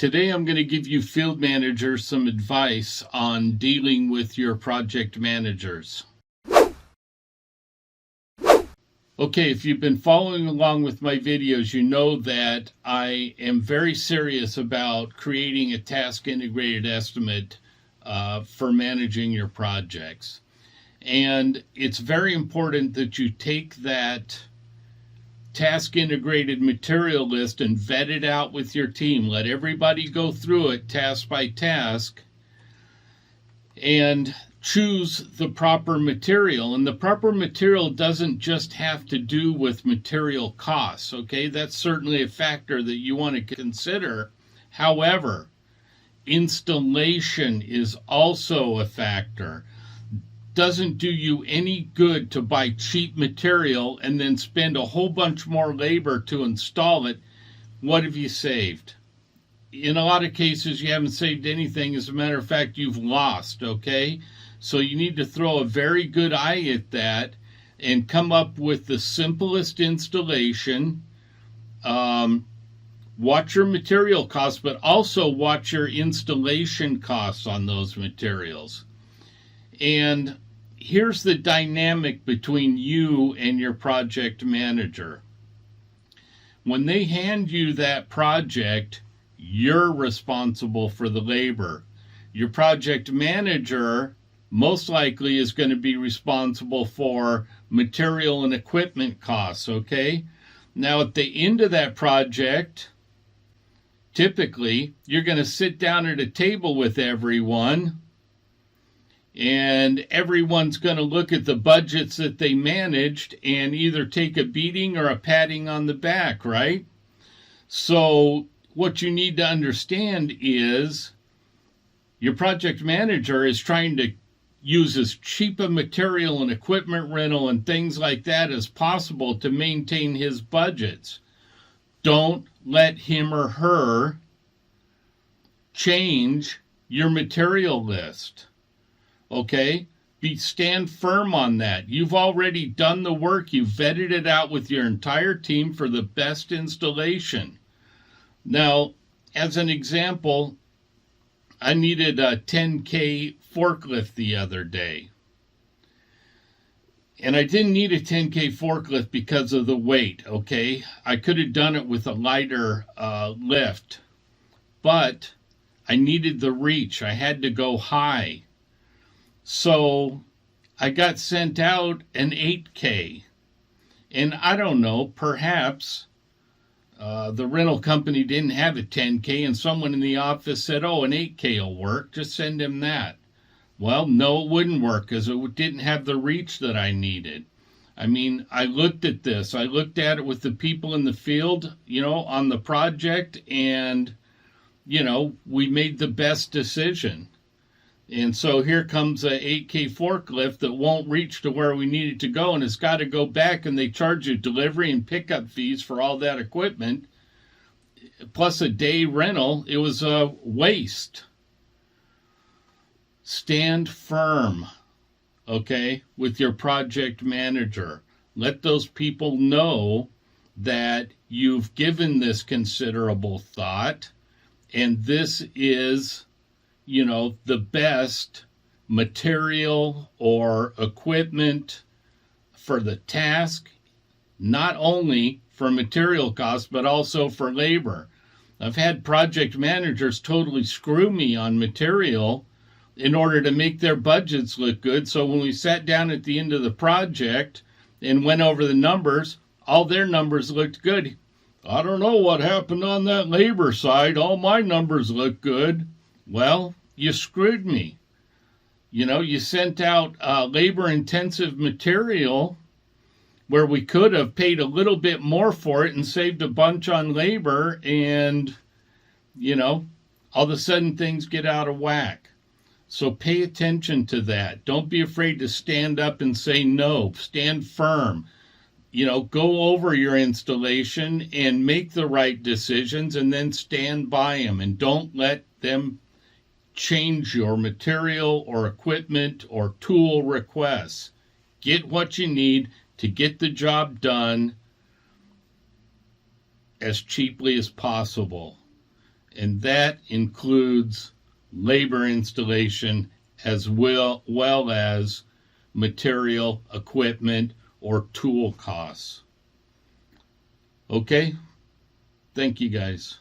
Today I'm going to give you field managers some advice on dealing with your project managers. Okay, if you've been following along with my videos, you know that I am very serious about creating a task integrated estimate for managing your projects. And it's very important that you take that task integrated material list and vet it out with your team. Let everybody go through it task by task and choose the proper material. And the proper material doesn't just have to do with material costs, okay? That's certainly a factor that you want to consider. However, installation is also a factor. Doesn't do you any good to buy cheap material and then spend a whole bunch more labor to install it. What have you saved? In a lot of cases, you haven't saved anything. As a matter of fact, you've lost, okay? So you need to throw a very good eye at that and come up with the simplest installation. Watch your material costs, but also watch your installation costs on those materials. And here's the dynamic between you and your project manager. When they hand you that project, you're responsible for the labor. Your project manager most likely is going to be responsible for material and equipment costs, okay? Now, at the end of that project, typically, you're going to sit down at a table with everyone, and everyone's going to look at the budgets that they managed and either take a beating or a patting on the back, right? So what you need to understand is your project manager is trying to use as cheap a material and equipment rental and things like that as possible to maintain his budgets. Don't let him or her change your material list. Okay? Stand firm on that. You've already done the work. You've vetted it out with your entire team for the best installation. Now, as an example, I needed a 10K forklift the other day. And I didn't need a 10K forklift because of the weight, okay? I could have done it with a lighter lift. But I needed the reach. I had to go high. So I got sent out an 8K. And I don't know, perhaps the rental company didn't have a 10K and someone in the office said, oh, an 8K will work. Just send him that. Well, no, it wouldn't work because it didn't have the reach that I needed. I mean, I looked at this. I looked at it with the people in the field, on the project, and, we made the best decision. And so here comes a 8K forklift that won't reach to where we need it to go, and it's got to go back, and they charge you delivery and pickup fees for all that equipment, plus a day rental. It was a waste. Stand firm, okay, with your project manager. Let those people know that you've given this considerable thought, and this is the best material or equipment for the task, not only for material costs, but also for labor. I've had project managers totally screw me on material in order to make their budgets look good. So when we sat down at the end of the project and went over the numbers, all their numbers looked good. I don't know what happened on that labor side. All my numbers look good. Well, you screwed me. You sent out labor-intensive material where we could have paid a little bit more for it and saved a bunch on labor, and, all of a sudden things get out of whack. So pay attention to that. Don't be afraid to stand up and say no. Stand firm. Go over your installation and make the right decisions and then stand by them, and don't let them change your material or equipment or tool requests. Get what you need to get the job done as cheaply as possible. and that includes labor installation as well as material, equipment, or tool costs. Okay? Thank you guys.